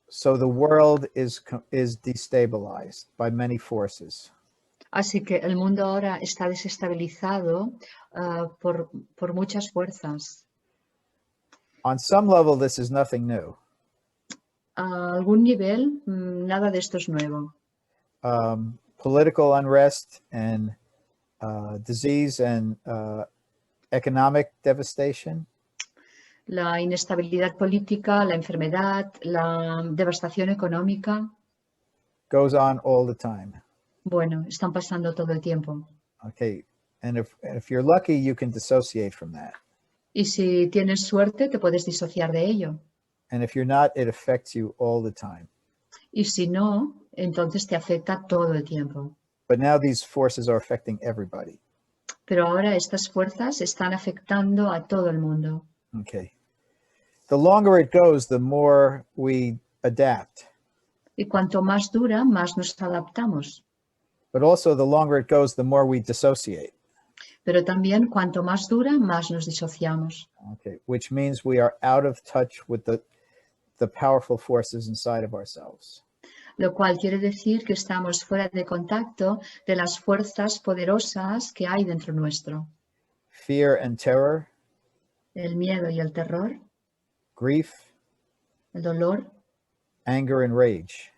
So the world is destabilized by many forces. Así que el mundo ahora está desestabilizado por muchas fuerzas. On some level, this is nothing new. A algún nivel, nada de esto es nuevo. Political unrest and disease and economic devastation. La inestabilidad política, la enfermedad, la devastación económica. Goes on all the time. Bueno, están pasando todo el tiempo. Okay, and if you're lucky, you can dissociate from that. Y si tienes suerte, te puedes disociar de ello. And if you're not, it affects you all the time. Y si no, entonces te afecta todo el tiempo. But now these forces are affecting everybody. Pero ahora estas fuerzas están afectando a todo el mundo. Okay. The longer it goes, the more we adapt. Y cuanto más dura, más nos adaptamos. But also the longer it goes, the more we dissociate. Pero también cuanto más dura, más nos disociamos. Okay, which means we are out of touch with the powerful forces inside of ourselves. Lo cual quiere decir que estamos fuera de contacto de las fuerzas poderosas que hay dentro nuestro. Fear and terror. El miedo y el terror. Grief. El dolor. Anger and rage.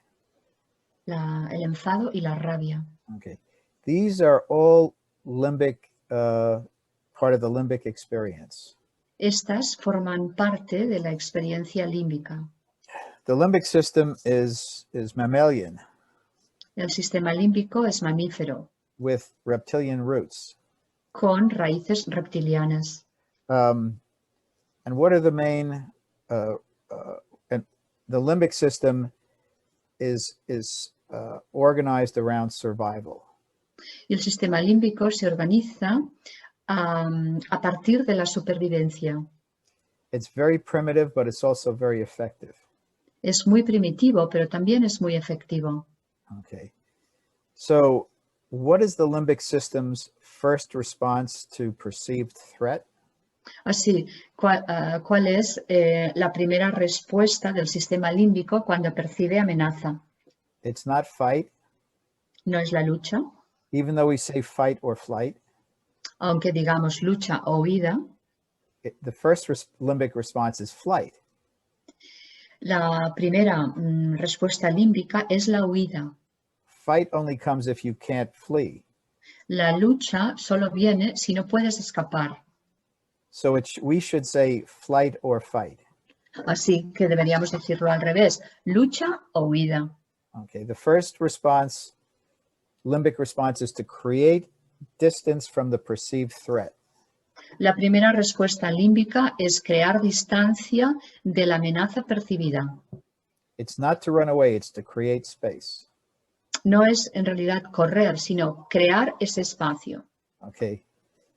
El enfado y la rabia. Okay, these are all limbic, part of the limbic experience. Estas forman parte de la experiencia límbica. The limbic system is mammalian. El sistema límbico es mamífero. With reptilian roots. Con raíces reptilianas. And what are the main? And the limbic system is organized around survival. Y el sistema límbico se organiza a partir de la supervivencia. It's very primitive, but it's also very effective. Es muy primitivo, pero también es muy efectivo. Okay. So, what is the limbic system's first response to perceived threat? Así, ¿cuál es la primera respuesta del sistema límbico cuando percibe amenaza? It's not fight. No es la lucha. Even though we say fight or flight. Aunque digamos lucha o huida. The first limbic response is flight. La primera respuesta límbica es la huida. Fight only comes if you can't flee. La lucha solo viene si no puedes escapar. So we should say flight or fight. Así que deberíamos decirlo al revés, lucha o huida. Okay, the first response, limbic response, is to create distance from the perceived threat. La primera respuesta límbica es crear distancia de la amenaza percibida. It's not to run away, it's to create space. No es en realidad correr, sino crear ese espacio. Okay,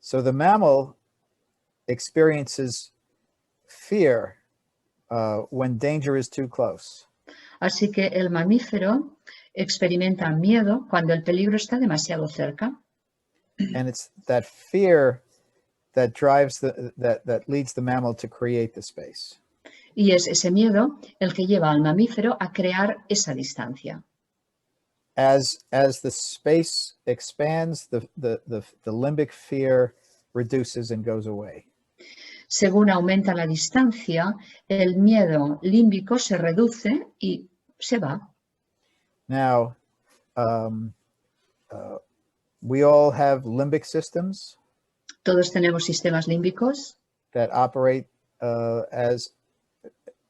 so the mammal experiences fear when danger is too close. Así que el mamífero experimenta miedo cuando el peligro está demasiado cerca. And it's that fear that drives that leads the mammal to create the space. Y es ese miedo el que lleva al mamífero a crear esa distancia. As the space expands, the limbic fear reduces and goes away. Según aumenta la distancia, el miedo límbico se reduce y se va. Now, we all have limbic systems. Todos tenemos sistemas límbicos that operate as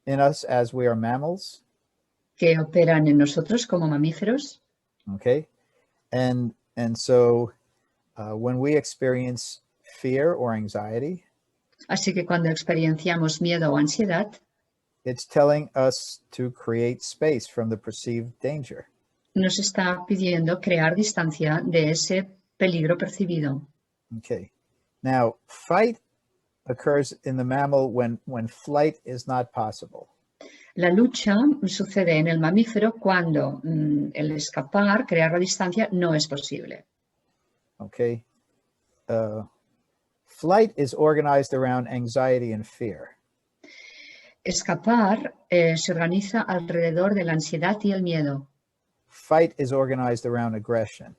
in us as we are mammals. Que operan en nosotros como mamíferos. Okay, and so when we experience fear or anxiety, así que cuando experienciamos miedo o ansiedad, it's telling us to create space from the perceived danger. Nos está pidiendo crear distancia de ese peligro percibido. Okay. Now, fight occurs in the mammal when flight is not possible. La lucha sucede en el mamífero cuando el escapar, crear la distancia, no es posible. Okay. Flight is organized around anxiety and fear. Escapar se organiza alrededor de la ansiedad y el miedo. Fight is organized around aggression.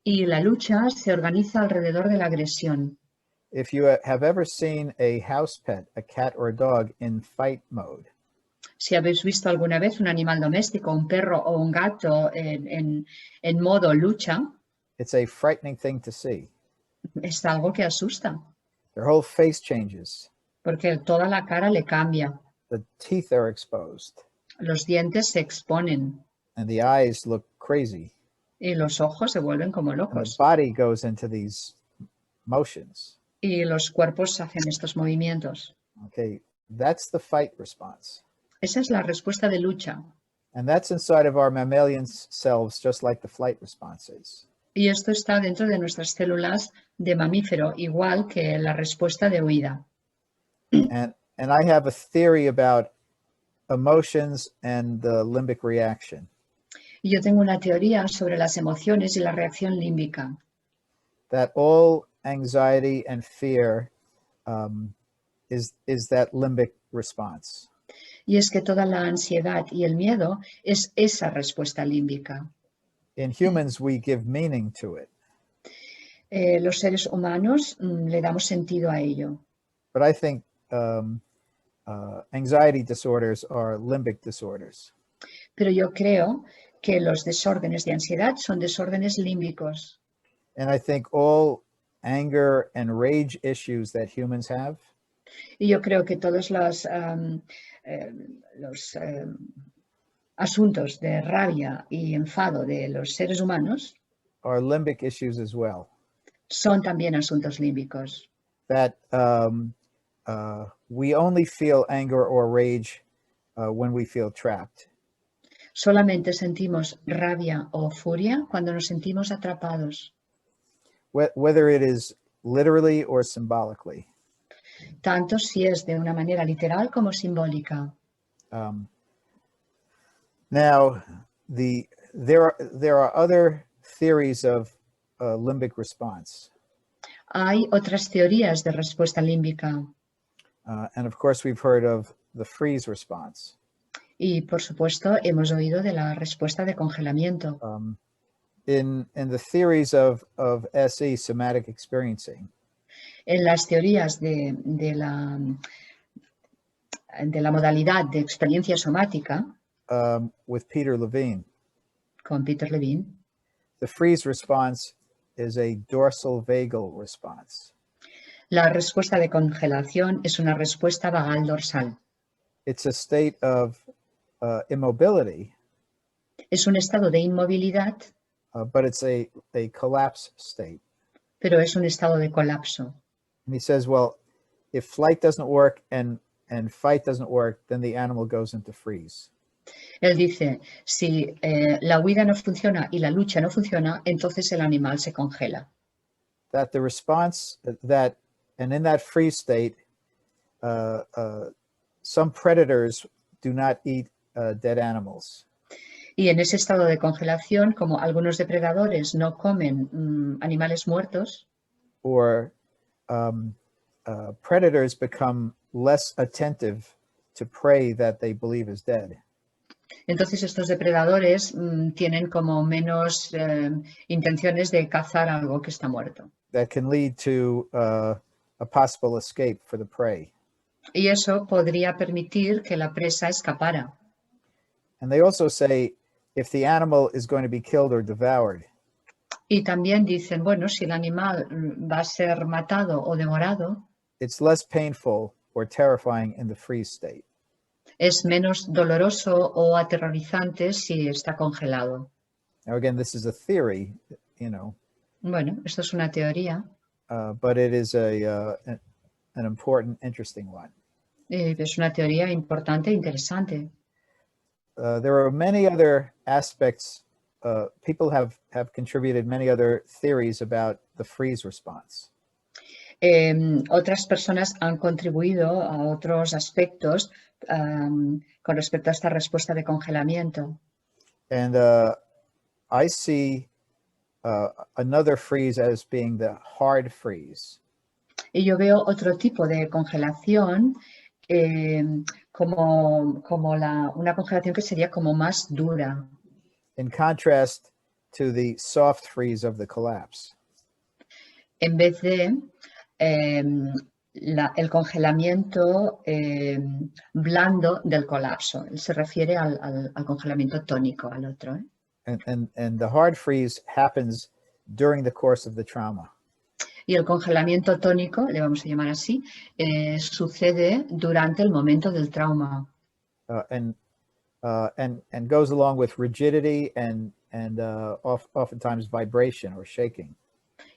Y la lucha se organiza alrededor de la agresión. If you have ever seen a house pet, a cat or a dog, in fight mode, Si habéis visto alguna vez un animal doméstico, un perro o un gato en modo lucha, it's a frightening thing to see. es algo que asusta, Their whole face changes. porque toda la cara le cambia, The teeth are exposed, los dientes se exponen and the eyes look crazy. y los ojos se vuelven como And the locos. body goes into these motions. Y los cuerpos hacen estos movimientos. Okay, that's the fight response. Esa es la respuesta de lucha. And that's inside of our mammalian selves, just like the flight response is. Y esto está dentro de nuestras células de mamífero, igual que la respuesta de huida. And I have a theory about emotions and the limbic reaction. Y yo tengo una teoría sobre las emociones y la reacción límbica. That all anxiety and fear is that limbic response. Y es que toda la ansiedad y el miedo es esa respuesta límbica. In humans, we give meaning to it. Los seres humanos le damos sentido a ello. But I think anxiety disorders are limbic disorders. Pero yo creo que los desórdenes de ansiedad son desórdenes límbicos. And I think all anger and rage issues that humans have Y yo creo que todos los asuntos de rabia y enfado de los seres humanos are limbic issues as well. son también asuntos límbicos. That we only feel anger or rage when we feel trapped. Solamente sentimos rabia o furia cuando nos sentimos atrapados, Whether it is literally or symbolically. tanto si es de una manera literal como simbólica. Now, there are other theories of limbic response. Hay otras teorías de respuesta límbica And of course, we've heard of the freeze response. y, por supuesto, hemos oído de la respuesta de congelamiento. In the theories of SE, somatic experiencing, En las teorías de la modalidad de experiencia somática, with Peter Levine, con Peter Levine, the freeze response is a dorsal vagal response. la respuesta de congelación es una respuesta vagal dorsal. It's a state of immobility, Es un estado de inmovilidad, but it's a collapse state. pero es un estado de colapso. And he says, well, if flight doesn't work and fight doesn't work, then the animal goes into freeze. Él dice, si la huida no funciona y la lucha no funciona, entonces el animal se congela. That the response and in that freeze state, some predators do not eat dead animals. Y en ese estado de congelación, como algunos depredadores no comen animales muertos, Or predators become less attentive to prey that they believe is dead. entonces estos depredadores tienen como menos intenciones de cazar algo que está muerto. That can lead to a possible escape for the prey. Y eso podría permitir que la presa escapara. And they also say if the animal is going to be killed or devoured, Y también dicen, bueno, si el animal va a ser matado o devorado, it's less painful or terrifying in the freeze state. es menos doloroso o aterrorizante si está congelado. Now, again, this is a theory, Bueno, esto es una teoría, but it is an important, interesting one. es una teoría importante e interesante. There are many other aspects. People have contributed many other theories about the freeze response. Otras personas han contribuido a otros aspectos con respecto a esta respuesta de congelamiento. And I see another freeze as being the hard freeze. Y yo veo otro tipo de congelación una congelación que sería como más dura, in contrast to the soft freeze of the collapse. en vez de el congelamiento blando del colapso. Él se refiere al congelamiento tónico, al otro. And the hard freeze happens during the course of the trauma. Y el congelamiento tónico, le vamos a llamar así, sucede durante el momento del trauma. And goes along with rigidity and oftentimes vibration or shaking.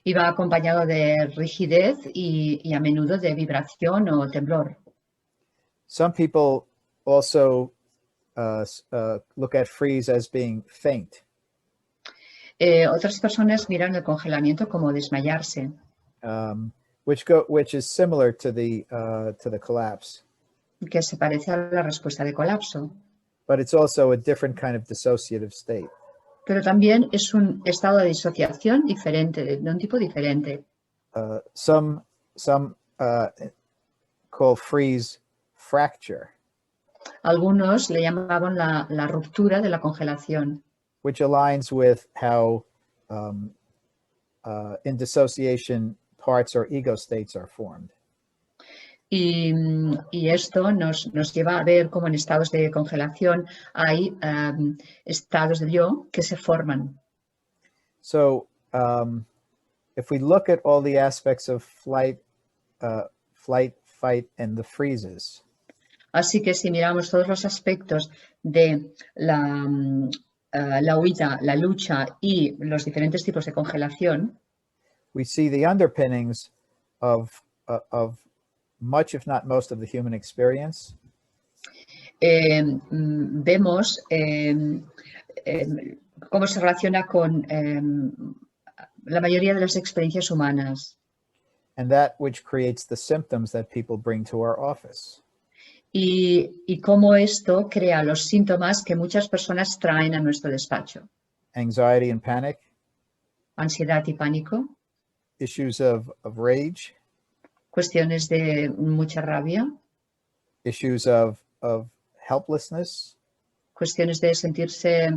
Y va acompañado de rigidez y a menudo de vibración o temblor. Some people also look at freeze as being faint. Otras personas miran el congelamiento como desmayarse. Which is similar to the collapse. Que se parece a la respuesta de colapso. But it's also a different kind of dissociative state. Pero también es un estado de disociación diferente, de un tipo diferente. Some call freeze fracture. Algunos le llamaban la ruptura de la congelación. Which aligns with how in dissociation parts or ego states are formed. Y esto nos lleva a ver cómo en estados de congelación hay estados del yo que se forman. So if we look at all the aspects of flight, fight, and the freezes. Así que si miramos todos los aspectos de la huida, la lucha y los diferentes tipos de congelación, we see the underpinnings of much, if not most, of the human experience. Vemos cómo se relaciona con la mayoría de las experiencias humanas. And that which creates the symptoms that people bring to our office. Y cómo esto crea los síntomas que muchas personas traen a nuestro despacho. Anxiety and panic. Ansiedad y pánico. Issues of rage. Cuestiones de mucha rabia. Issues of helplessness. Cuestiones de sentirse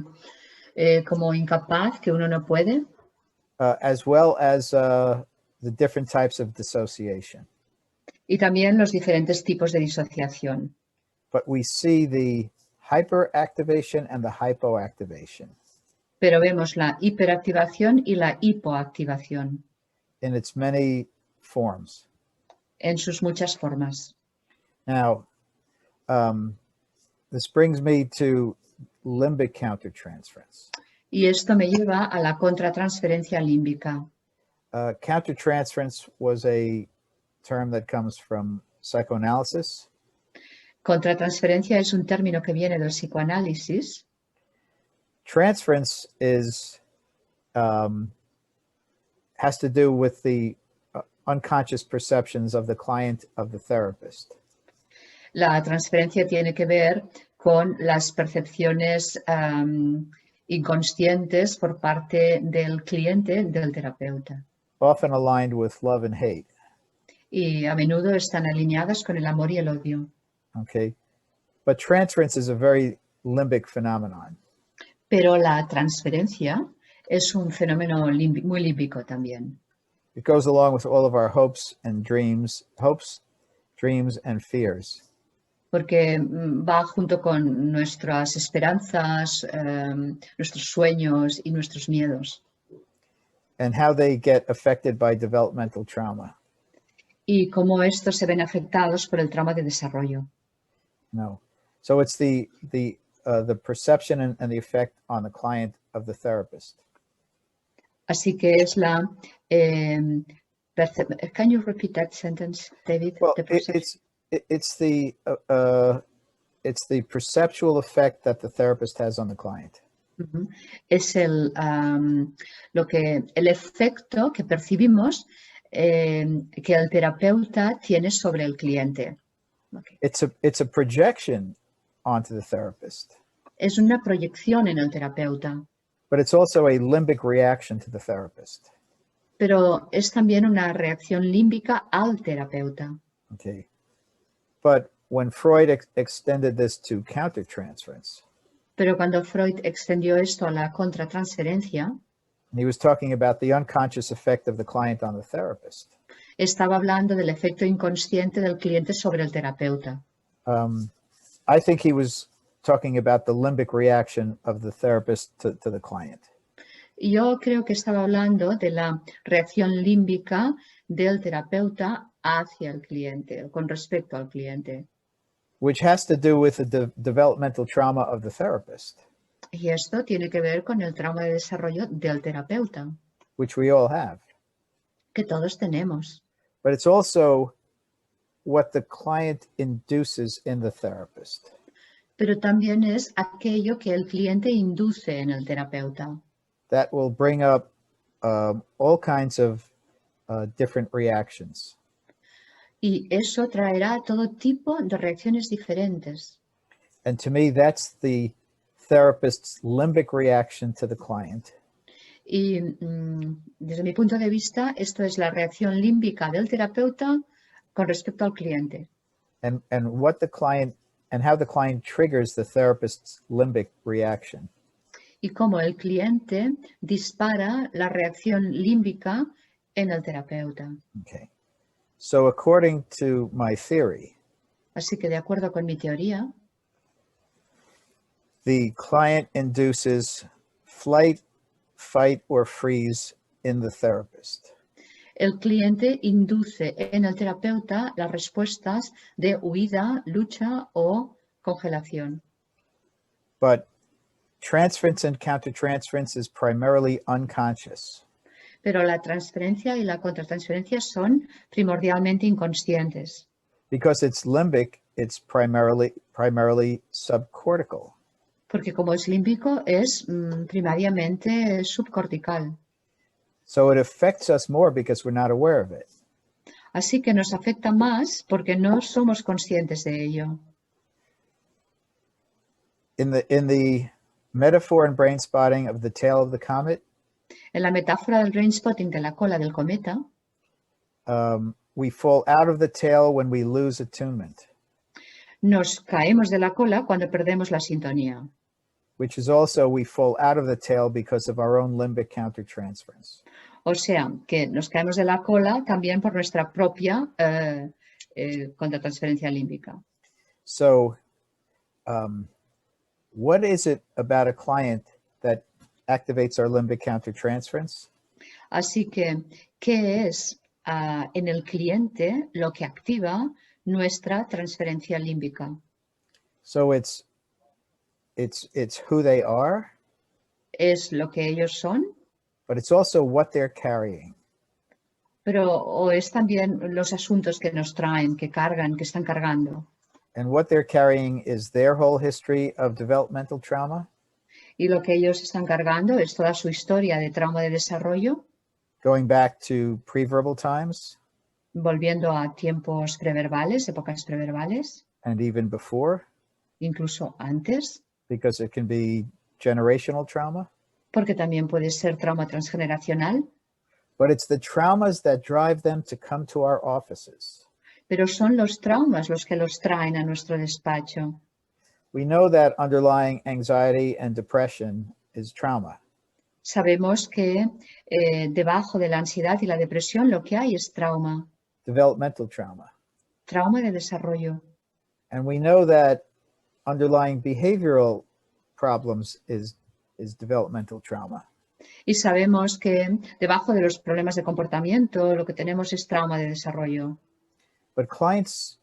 como incapaz, que uno no puede. As well as the different types of dissociation. Y también los diferentes tipos de disociación. But we see the hyperactivation and the hypoactivation. Pero vemos la hiperactivación y la hipoactivación. In its many forms. En sus muchas formas. Now, this brings me to limbic countertransference. Y esto me lleva a la contratransferencia límbica. Countertransference was a term that comes from psychoanalysis. Contratransferencia es un término que viene del psicoanálisis. Transference is has to do with the unconscious perceptions of the client of the therapist. La transferencia tiene que ver con las percepciones inconscientes por parte del cliente, del terapeuta. Often aligned with love and hate. Y a menudo están alineadas con el amor y el odio. Okay, but transference is a very limbic phenomenon. Pero la transferencia es un fenómeno muy límbico también. It goes along with all of our hopes, dreams, and fears. Porque va junto con nuestras esperanzas, nuestros sueños y nuestros miedos. And how they get affected by developmental trauma. Y cómo estos se ven afectados por el trauma de desarrollo. No. So it's the perception and the effect on the client of the therapist. Así que es la... can you repeat that sentence, David? Well, it's the perceptual effect that the therapist has on the client. Uh-huh. Es el efecto que percibimos que el terapeuta tiene sobre el cliente. Okay. It's a projection onto the therapist. Es una proyección en el terapeuta. But it's also a limbic reaction to the therapist. Pero es también una reacción límbica al terapeuta. Okay. But when Freud extended this to countertransference, Pero cuando Freud extendió esto a la contratransferencia, and he was talking about the unconscious effect of the client on the therapist. estaba hablando del efecto inconsciente del cliente sobre el terapeuta. I think he was talking about the limbic reaction of the therapist to the client. Yo creo que estaba hablando de la reacción límbica del terapeuta hacia el cliente, con respecto al cliente. Which has to do with the developmental trauma of the therapist, Y esto tiene que ver con el trauma de desarrollo del terapeuta, which we all have. que todos tenemos. But it's also what the client induces in the therapist. Pero también es aquello que el cliente induce en el terapeuta. That will bring up all kinds of different reactions. Y eso traerá todo tipo de reacciones diferentes. And to me, that's the therapist's limbic reaction to the client. Y desde mi punto de vista, esto es la reacción límbica del terapeuta con respecto al cliente. And what the client and how the client triggers the therapist's limbic reaction. Y cómo el cliente dispara la reacción límbica en el terapeuta. Okay. So according to my theory, Así que de acuerdo con mi teoría, the client induces flight, fight, or freeze in the therapist. el cliente induce en el terapeuta las respuestas de huida, lucha o congelación. But transference and countertransference is primarily unconscious. Pero la transferencia y la contratransferencia son primordialmente inconscientes. Because it's limbic, it's primarily subcortical. Porque como es límbico, es primariamente subcortical. So it affects us more because we're not aware of it. Así que nos afecta más porque no somos conscientes de ello. In the metaphor in brain spotting of the tail of the comet, En la metáfora del brain spotting de la cola del cometa, we fall out of the tail when we lose attunement, nos caemos de la cola cuando perdemos la sintonía. which is also we fall out of the tail because of our own limbic countertransference. O sea, que nos caemos de la cola también por nuestra propia contratransferencia límbica. So what is it about a client that activates our limbic countertransference? Así que, ¿qué es en el cliente lo que activa nuestra transferencia límbica? So it's who they are, Es lo que ellos son, but it's also what they're carrying. pero o es también los asuntos que nos traen, que cargan, que están cargando. And what they're carrying is their whole history of developmental trauma, Y lo que ellos están cargando es toda su historia de trauma de desarrollo, going back to pre-verbal times volviendo a tiempos preverbales, épocas preverbales, and even before, incluso antes, because it can be generational trauma. porque también puede ser trauma transgeneracional, But it's the traumas that drive them to come to our offices. pero son los traumas los que los traen a nuestro despacho. We know that underlying anxiety and depression is trauma. Sabemos que debajo de la ansiedad y la depresión lo que hay es trauma, Developmental trauma. trauma de desarrollo. And we know that underlying behavioral problems is developmental trauma. Y sabemos que debajo de los problemas de comportamiento lo que tenemos es trauma de desarrollo. But clients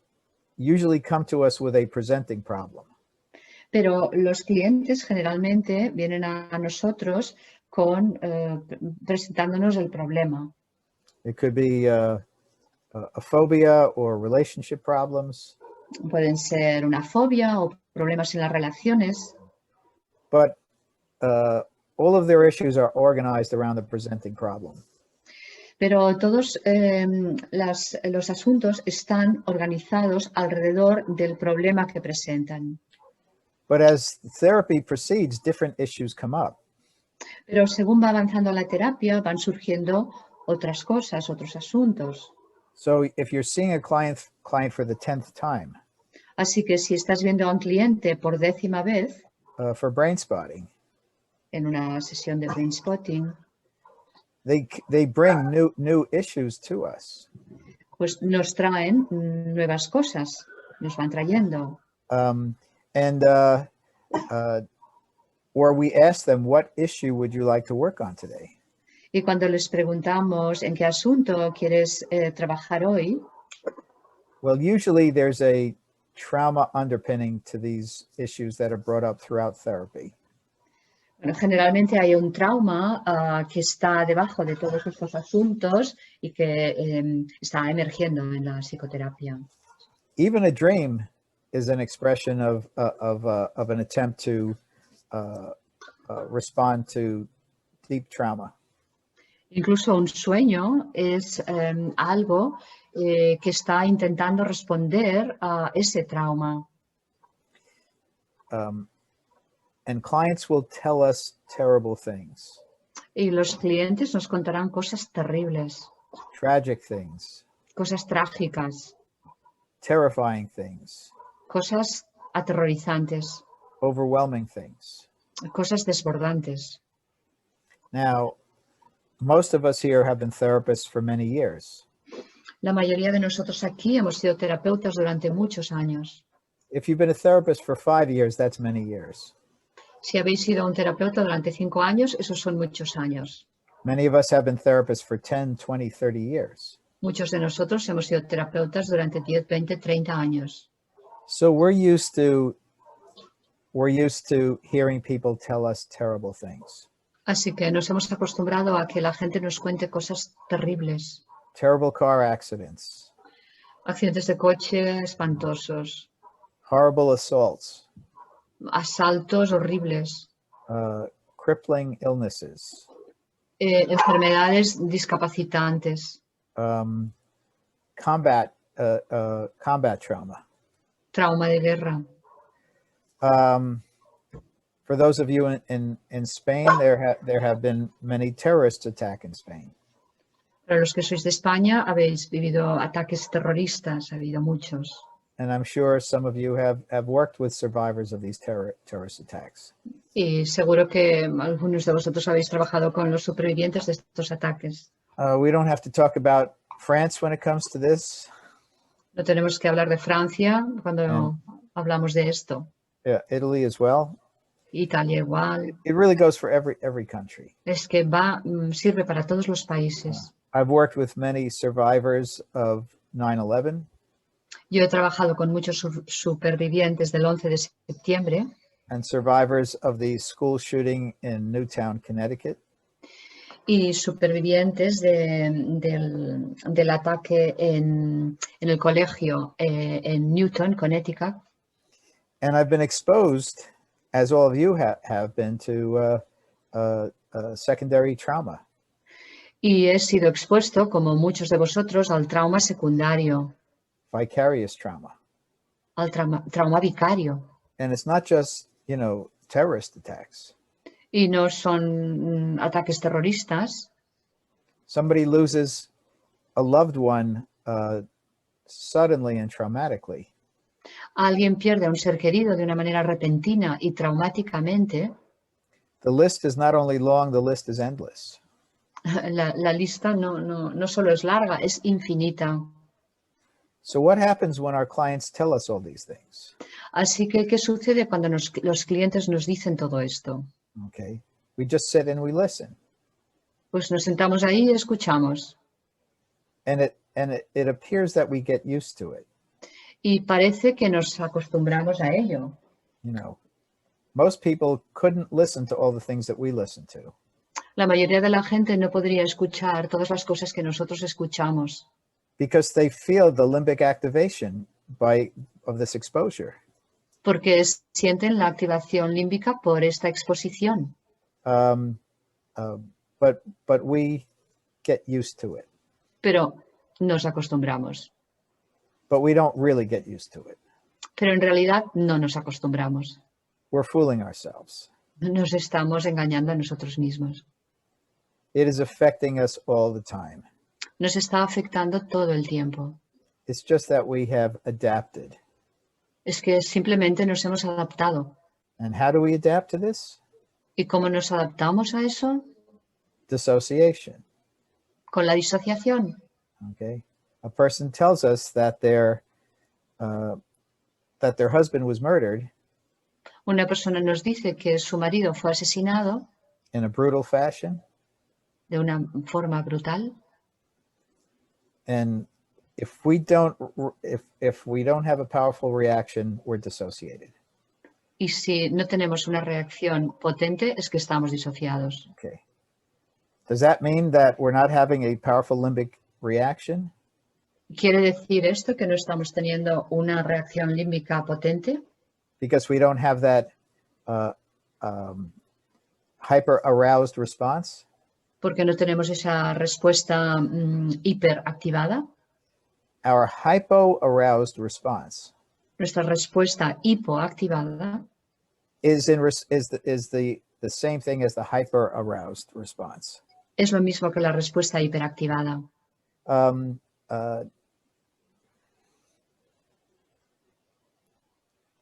usually come to us with a presenting problem. Pero los clientes generalmente vienen a nosotros presentándonos el problema. It could be a phobia or relationship problems. Pueden ser una fobia o problemas en las relaciones, But all of their issues are organized around the presenting problem. pero todos los asuntos están organizados alrededor del problema que presentan. But as therapy proceeds, different issues come up. Pero según va avanzando la terapia, van surgiendo otras cosas, otros asuntos. So if you're seeing a client for the 10th time, Así que si estás viendo a un cliente por 10ª vez for brain spotting, en una sesión de brain spotting, they bring new issues to us. pues nos traen nuevas cosas, nos van trayendo. And or we ask them, what issue would you like to work on today? Y cuando les preguntamos en qué asunto quieres trabajar hoy, well, usually there's a trauma underpinning to these issues that are brought up throughout therapy. bueno, generalmente hay un trauma que está debajo de todos estos asuntos y que está emergiendo en la psicoterapia. Even a dream is an expression of an attempt to respond to deep trauma. Incluso un sueño es algo que está intentando responder a ese trauma. And clients will tell us terrible things. Y los clientes nos contarán cosas terribles, Tragic things. cosas trágicas, Terrifying things. cosas aterrorizantes, Overwhelming things. cosas desbordantes. Now, most of us here have been therapists for many years. La mayoría de nosotros aquí hemos sido terapeutas durante muchos años. If you've been a therapist for 5 years, that's many years. Si habéis sido un terapeuta durante 5 años, esos son muchos años. Many of us have been therapists for 10, 20, 30 years. Muchos de nosotros hemos sido terapeutas durante 10, 20, 30 años. So we're used to hearing people tell us terrible things. Así que nos hemos acostumbrado a que la gente nos cuente cosas terribles. Terrible car accidents. Accidentes de coche espantosos. Horrible assaults. Asaltos horribles. Crippling illnesses. Enfermedades discapacitantes. Combat trauma. Trauma de guerra. For those of you in Spain, there have been many terrorist attacks in Spain. Para los que sois de España, habéis vivido ataques terroristas, ha habido muchos. And I'm sure some of you have worked with survivors of these terrorist attacks. Y seguro que algunos de vosotros habéis trabajado con los supervivientes de estos ataques. We don't have to talk about France when it comes to this. No tenemos que hablar de Francia cuando hablamos de esto. Yeah, Italy as well. Italia igual. It really goes for every country. Es que sirve para todos los países. I've worked with many survivors of 9/11. Yo he trabajado con muchos supervivientes del 11 de septiembre. And survivors of the school shooting in Newtown, Connecticut. Y supervivientes del ataque en el colegio en Newton, Connecticut. And I've been exposed, as all of you have been, to secondary trauma. Y he sido expuesto, como muchos de vosotros, al trauma secundario. Vicarious trauma. Al trauma vicario. And it's not just, terrorist attacks. Y no son ataques terroristas. Somebody loses a loved one suddenly and traumatically. Alguien pierde a un ser querido de una manera repentina y traumáticamente. The list is not only long, the list is endless. La lista no solo es larga, es infinita. So what happens when our clients tell us all these things? Así que, ¿qué sucede cuando los clientes nos dicen todo esto? Okay. We just sit and we listen. Pues nos sentamos ahí y escuchamos. And it appears that we get used to it. Y parece que nos acostumbramos a ello. Most people couldn't listen to all the things that we listen to. La mayoría de la gente no podría escuchar todas las cosas que nosotros escuchamos. Because they feel the limbic activation of this exposure. Porque sienten la activación límbica por esta exposición. But we get used to it. Pero nos acostumbramos. But we don't really get used to it. Pero en realidad no nos acostumbramos. We're fooling ourselves. Nos estamos engañando a nosotros mismos. It is affecting us all the time. Nos está afectando todo el tiempo. It's just that we have adapted. Es que simplemente nos hemos adaptado. And how do we adapt to this? ¿Y cómo nos adaptamos a eso? Dissociation. Con la disociación. Okay. A person tells us that their husband was murdered Una persona nos dice que su marido fue asesinado in a brutal fashion, de una forma brutal. and if we don't have a powerful reaction, we're dissociated. Y si no tenemos una reacción potente, es que estamos disociados. Okay. Does that mean that we're not having a powerful limbic reaction? ¿Quiere decir esto que no estamos teniendo una reacción límbica potente? Because we don't have that hyper-aroused response? Porque no tenemos esa respuesta hiperactivada. Our hypo-aroused response Nuestra respuesta hipoactivada is the same thing as the hyper-aroused response. es lo mismo que la respuesta hiperactivada.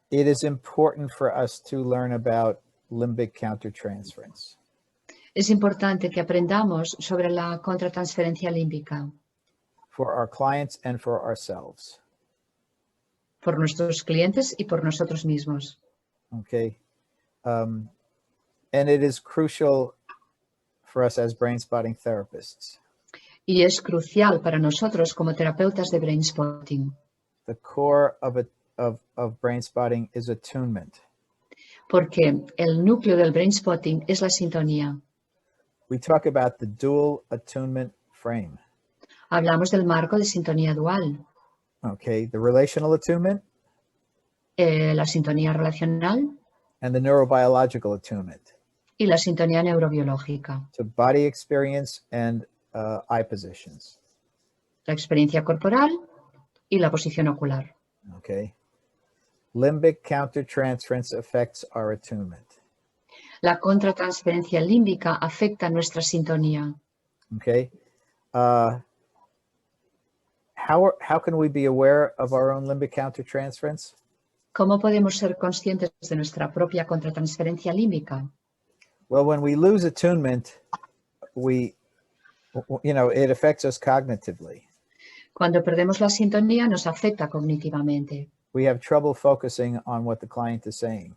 It is important for us to learn about limbic countertransference. Es importante que aprendamos sobre la contratransferencia límbica For our clients and for ourselves. por nuestros clientes y por nosotros mismos. Okay. And it is crucial for us as brain spotting therapists. Y es crucial para nosotros como terapeutas de brain spotting. The core of brain spotting is attunement. Porque el núcleo del brain spotting es la sintonía. We talk about the dual attunement frame. Hablamos del marco de sintonía dual. Okay, the relational attunement La sintonía relacional and the neurobiological attunement y la sintonía neurobiológica. to body experience and eye positions. La experiencia corporal y la posición ocular. Okay. Limbic countertransference affects our attunement. La contratransferencia límbica afecta nuestra sintonía. Okay. How can we be aware of our own limbic countertransference? ¿Cómo podemos ser conscientes de nuestra propia contratransferencia límbica? Well, when we lose attunement, it affects us cognitively. Cuando perdemos la sintonía nos afecta cognitivamente. We have trouble focusing on what the client is saying.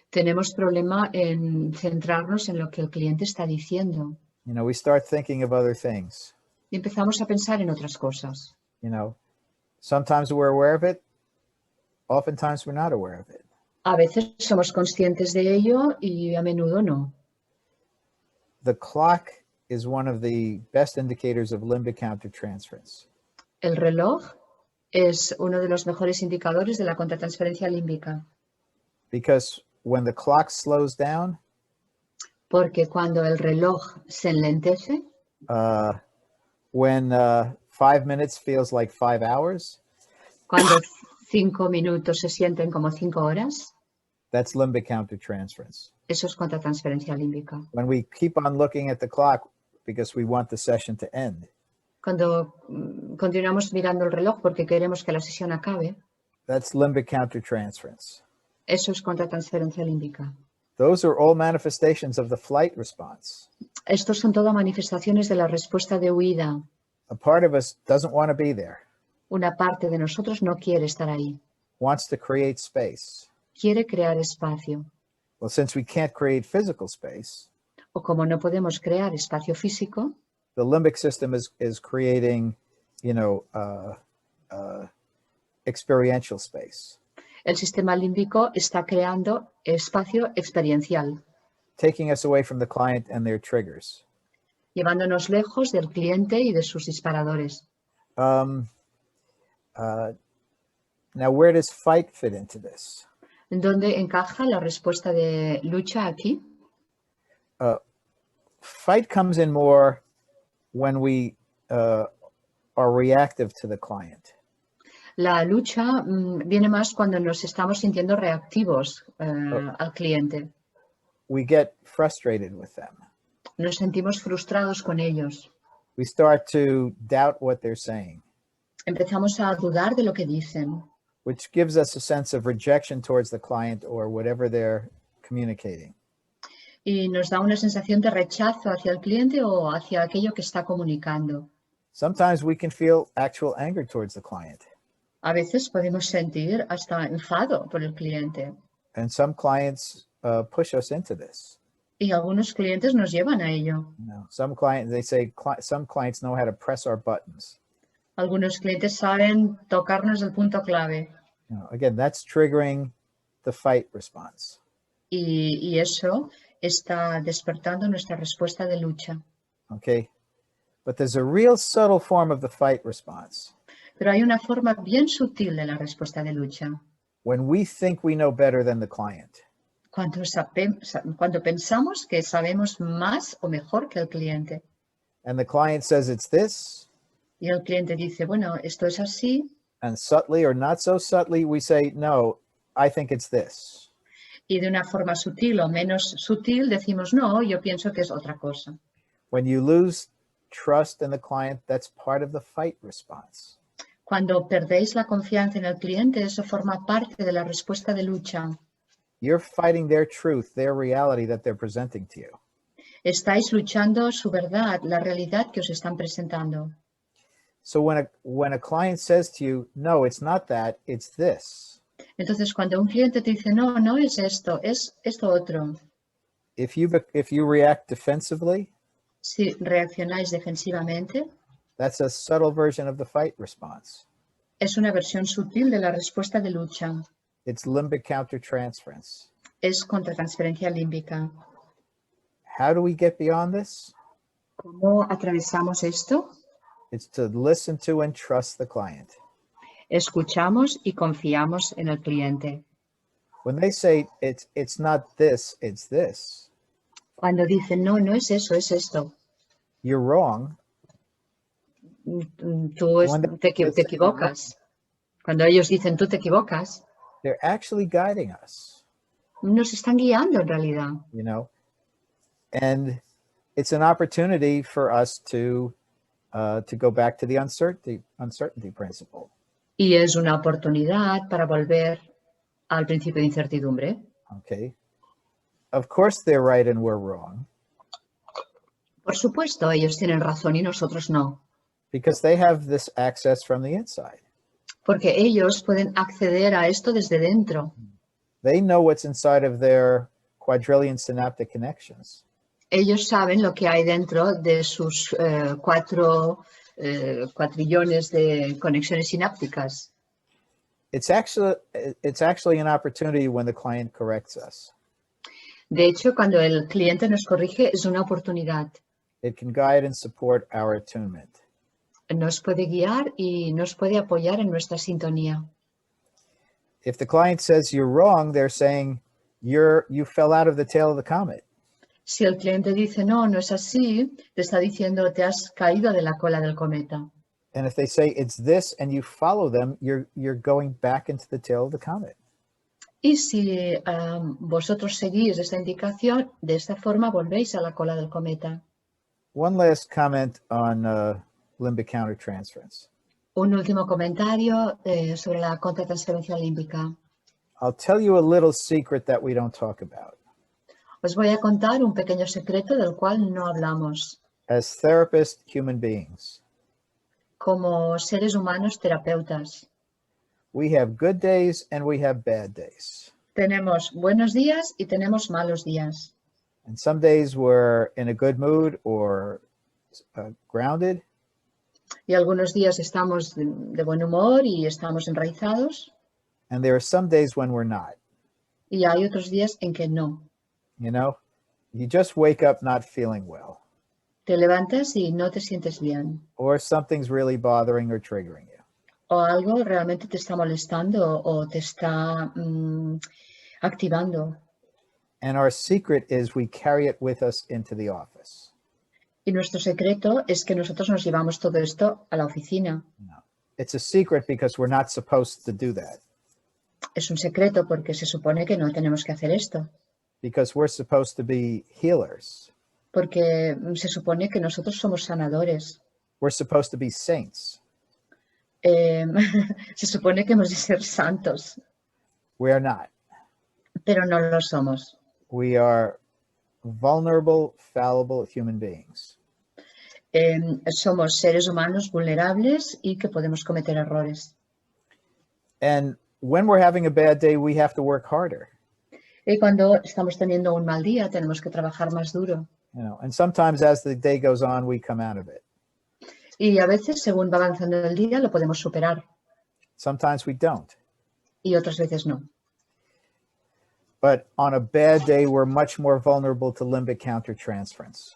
Tenemos problema en centrarnos en lo que el cliente está diciendo. We start thinking of other things. Y empezamos a pensar en otras cosas. Sometimes we're aware of it. Oftentimes we're not aware of it. A veces somos conscientes de ello y a menudo no. The clock is one of the best indicators of limbic countertransference. El reloj es uno de los mejores indicadores de la contratransferencia límbica. Because when the clock slows down, Porque cuando el reloj se enlentece, when 5 minutes feels like 5 hours, cuando 5 minutos se sienten como 5 horas, that's limbic countertransference. eso es contratransferencia límbica. When we keep on looking at the clock because we want the session to end, Cuando continuamos mirando el reloj porque queremos que la sesión acabe, that's limbic countertransference. eso es contratransferencia límbica. Those are all manifestations of the flight response. Estos son todas manifestaciones de la respuesta de huida. A part of us doesn't want to be there, Una parte de nosotros no quiere estar ahí. wants to create space. Quiere crear espacio. Well, since we can't create physical space, O como no podemos crear espacio físico, the limbic system is creating, experiential space, el sistema límbico está creando espacio experiencial, taking us away from the client and their triggers. llevándonos lejos del cliente y de sus disparadores. Now, where does fight fit into this? ¿Dónde encaja la respuesta de lucha aquí? Fight comes in more when we are reactive to the client. La lucha viene más cuando nos estamos sintiendo reactivos al cliente. We get frustrated with them. Nos sentimos frustrados con ellos. We start to doubt what they're saying. Empezamos a dudar de lo que dicen. which gives us a sense of rejection towards the client or whatever they're communicating. Y nos da una sensación de rechazo hacia el cliente o hacia aquello que está comunicando. Sometimes we can feel actual anger towards the client. A veces podemos sentir hasta enfado por el cliente. And some clients push us into this. Y algunos clientes nos llevan a ello. Some clients, they say, some clients know how to press our buttons. Algunos clientes saben tocarnos el punto clave. Again, that's triggering the fight response. Y eso está despertando nuestra respuesta de lucha. Okay, but there's a real subtle form of the fight response. Pero hay una forma bien sutil de la respuesta de lucha. When we think we know better than the client. Cuando pensamos que sabemos más o mejor que el cliente. And the client says it's this. Y el cliente dice, bueno, esto es así. And subtly or not so subtly, we say, no, I think it's this. Y de una forma sutil o menos sutil decimos, no, yo pienso que es otra cosa. When you lose trust in the client, that's part of the fight response. Cuando perdéis la confianza en el cliente, eso forma parte de la respuesta de lucha. You're fighting their truth, their reality that they're presenting to you. Estáis luchando su verdad, la realidad que os están presentando. So when a client says to you, no, it's not that, it's this. Entonces, cuando un cliente te dice, no, no es esto otro. If you react defensively, Si reaccionáis defensivamente, that's a subtle version of the fight response. es una versión sutil de la respuesta de lucha. It's limbic countertransference. Es contratransferencia límbica. How do we get beyond this? ¿Cómo atravesamos esto? It's to listen to and trust the client. Escuchamos y confiamos en el cliente. When they say it's not this, it's this. Cuando dicen, no, no es eso, es esto. You're wrong. Tú te equivocas. Cuando ellos dicen, tú te equivocas, They're actually guiding us. nos están guiando en realidad. And it's an opportunity for us to go back to the uncertainty principle. Y es una oportunidad para volver al principio de incertidumbre. Okay. Of course they're right and we're wrong. Por supuesto, ellos tienen razón y nosotros no. Because they have this access from the inside. Porque ellos pueden acceder a esto desde dentro. They know what's inside of their quadrillion synaptic connections. Ellos saben lo que hay dentro de sus cuatrillones de conexiones sinápticas. It's actually an opportunity when the client corrects us. De hecho, cuando el cliente nos corrige, es una oportunidad. It can guide and support our attunement. Nos puede guiar y nos puede apoyar en nuestra sintonía. If the client says you're wrong, they're saying you fell out of the tail of the comet. Si el cliente dice, no, no es así, te está diciendo, te has caído de la cola del cometa. And if they say it's this and you follow them, you're going back into the tail of the comet. Y si vosotros seguís esta indicación, de esta forma volvéis a la cola del cometa. One last comment on limbic countertransference. Un último comentario sobre la contratransferencia límbica. I'll tell you a little secret that we don't talk about. Os voy a contar un pequeño secreto del cual no hablamos. As therapists, human beings, Como seres humanos terapeutas, we have good days and we have bad days. tenemos buenos días y tenemos malos días. And some days we're in a good mood or grounded. Y algunos días estamos de buen humor y estamos enraizados. And there are some days when we're not. Y hay otros días en que no. You just wake up not feeling well. Te levantas y no te sientes bien. Or something's really bothering or triggering you. O algo realmente te está molestando o te está activando. And our secret is we carry it with us into the office. Y nuestro secreto es que nosotros nos llevamos todo esto a la oficina. No. It's a secret because we're not supposed to do that. Es un secreto porque se supone que no tenemos que hacer esto. Because we're supposed to be healers. Porque se supone que nosotros somos sanadores. We're supposed to be saints. Eh, se supone que hemos de ser santos, We are not. pero no lo somos. We are vulnerable, fallible human beings. Somos seres humanos vulnerables y que podemos cometer errores. And when we're having a bad day, we have to work harder. Y cuando estamos teniendo un mal día, tenemos que trabajar más duro. And sometimes as the day goes on, we come out of it. Y a veces, según va avanzando el día, lo podemos superar Sometimes we don't. y otras veces no. But on a bad day, we're much more vulnerable to limbic countertransference.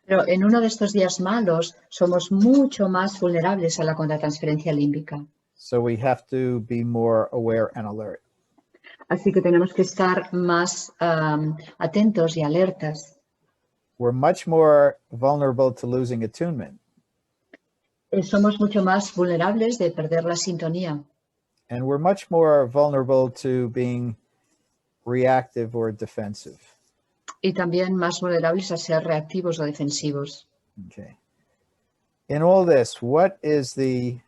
Pero en uno de estos días malos, somos mucho más vulnerables a la contratransferencia límbica. So we have to be more aware and alert. Así que tenemos que estar más atentos y alertas. We're much more vulnerable to losing attunement. Somos mucho más vulnerables de perder la sintonía. And we're much more vulnerable to being reactive or defensive. Y también más vulnerables a ser reactivos o defensivos. Okay. In all this, what is the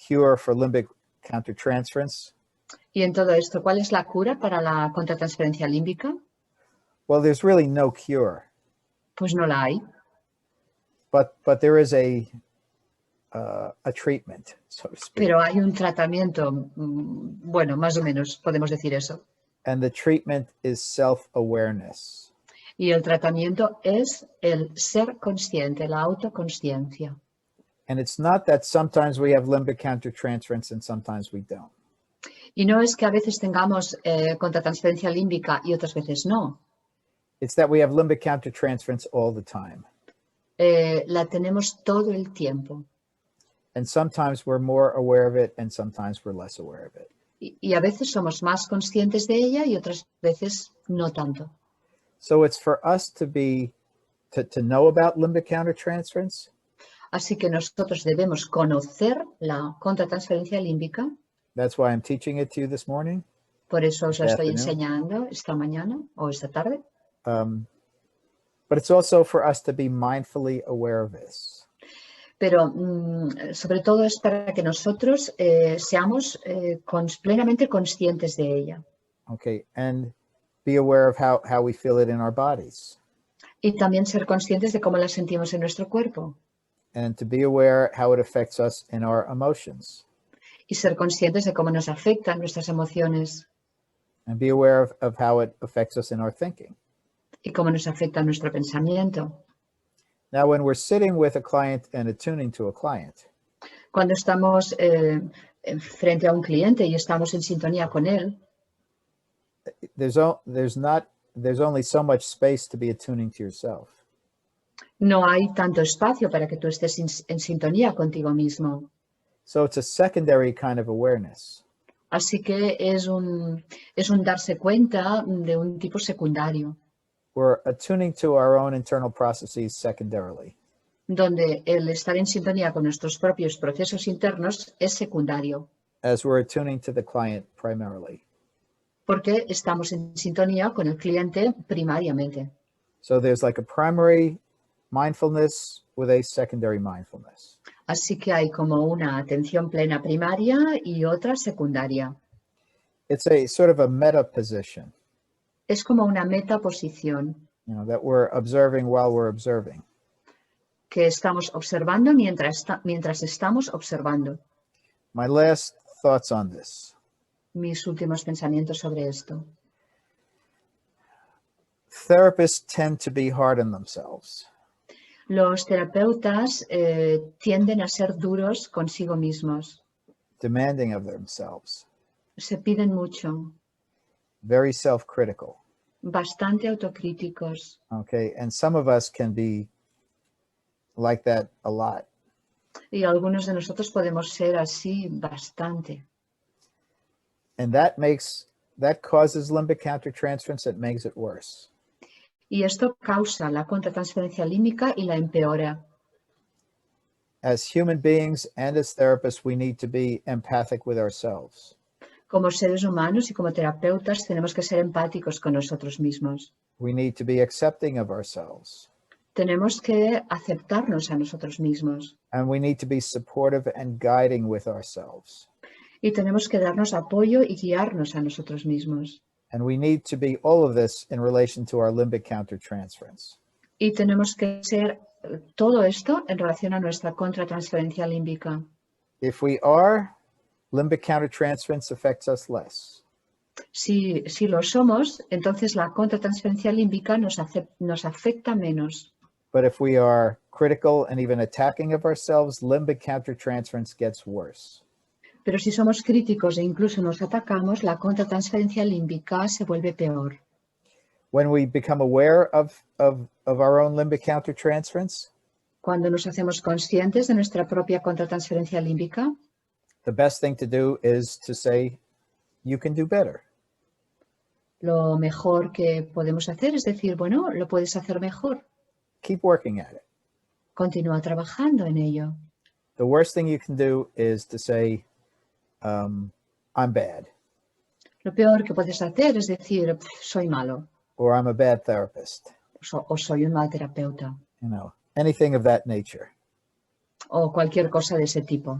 cure for limbic countertransference? Y en todo esto, ¿cuál es la cura para la contratransferencia límbica? Well, there's really no cure, Pues no la hay, but there is a treatment, so to speak. pero hay un tratamiento, bueno, más o menos podemos decir eso. And the treatment is self-awareness. Y el tratamiento es el ser consciente, la autoconsciencia. And it's not that sometimes we have limbic countertransference and sometimes we don't. Y no es que a veces tengamos contratransferencia límbica y otras veces no. It's that we have limbic countertransference all the time. La tenemos todo el tiempo. And sometimes we're more aware of it and sometimes we're less aware of it. Y a veces somos más conscientes de ella y otras veces no tanto. So it's for us to know about limbic countertransference. Así que nosotros debemos conocer la contratransferencia límbica. That's why I'm teaching it to you this morning. Por eso os lo This estoy afternoon. enseñando esta mañana o esta tarde. But it's also for us to be mindfully aware of this. Pero sobre todo es para que nosotros seamos plenamente conscientes de ella. Okay, and be aware of how we feel it in our bodies. Y también ser conscientes de cómo la sentimos en nuestro cuerpo. And to be aware how it affects us in our emotions. Y ser conscientes de cómo nos afectan nuestras emociones. And be aware of how it affects us in our thinking. Y cómo nos afecta nuestro pensamiento. Now, when we're sitting with a client and attuning to a client, Cuando estamos frente a un cliente y estamos en sintonía con él, there's only so much space to be attuning to yourself. no hay tanto espacio para que tú estés en sintonía contigo mismo. So it's a secondary kind of awareness. Así que es un darse cuenta de un tipo secundario, We're attuning to our own internal processes secondarily. donde el estar en sintonía con nuestros propios procesos internos es secundario, As we're attuning to the client primarily. porque estamos en sintonía con el cliente primariamente. So there's like a primary mindfulness with a secondary mindfulness. Así que hay como una atención plena primaria y otra secundaria. It's a sort of a meta position, Es como una metaposición that we're observing while we're observing. que estamos observando mientras estamos observando. My last thoughts on this. Mis últimos pensamientos sobre esto. Therapists tend to be hard on themselves. Los terapeutas tienden a ser duros consigo mismos. Demanding of themselves. Se piden mucho, Very self-critical. bastante autocríticos. Okay, and some of us can be like that a lot. Y algunos de nosotros podemos ser así bastante. And that causes limbic countertransference. It makes it worse. Y esto causa la contratransferencia límbica y la empeora. As human beings and as therapists, we need to be empathic with ourselves. Como seres humanos y como terapeutas tenemos que ser empáticos con nosotros mismos. We need to be accepting of ourselves. tenemos que aceptarnos a nosotros mismos and we need to be supportive and guiding with ourselves. y tenemos que darnos apoyo y guiarnos a nosotros mismos. And we need to be all of this in relation to our limbic countertransference. Y tenemos que ser todo esto en relación a nuestra contratransferencia límbica. If we are, limbic countertransference affects us less. Si lo somos, entonces la contratransferencia límbica nos afecta menos. But if we are critical and even attacking of ourselves, limbic countertransference gets worse. Pero si somos críticos e incluso nos atacamos, la contratransferencia límbica se vuelve peor. When we become aware of our own limbic countertransference, Cuando nos hacemos conscientes de nuestra propia contratransferencia límbica, the best thing to do is to say, you can do better. lo mejor que podemos hacer es decir, bueno, lo puedes hacer mejor. Keep working at it. Continúa trabajando en ello. The worst thing you can do is to say, I'm bad, Lo peor que puedes hacer es decir, soy malo or I'm a bad therapist, o soy un mal terapeuta anything of that nature. o cualquier cosa de ese tipo.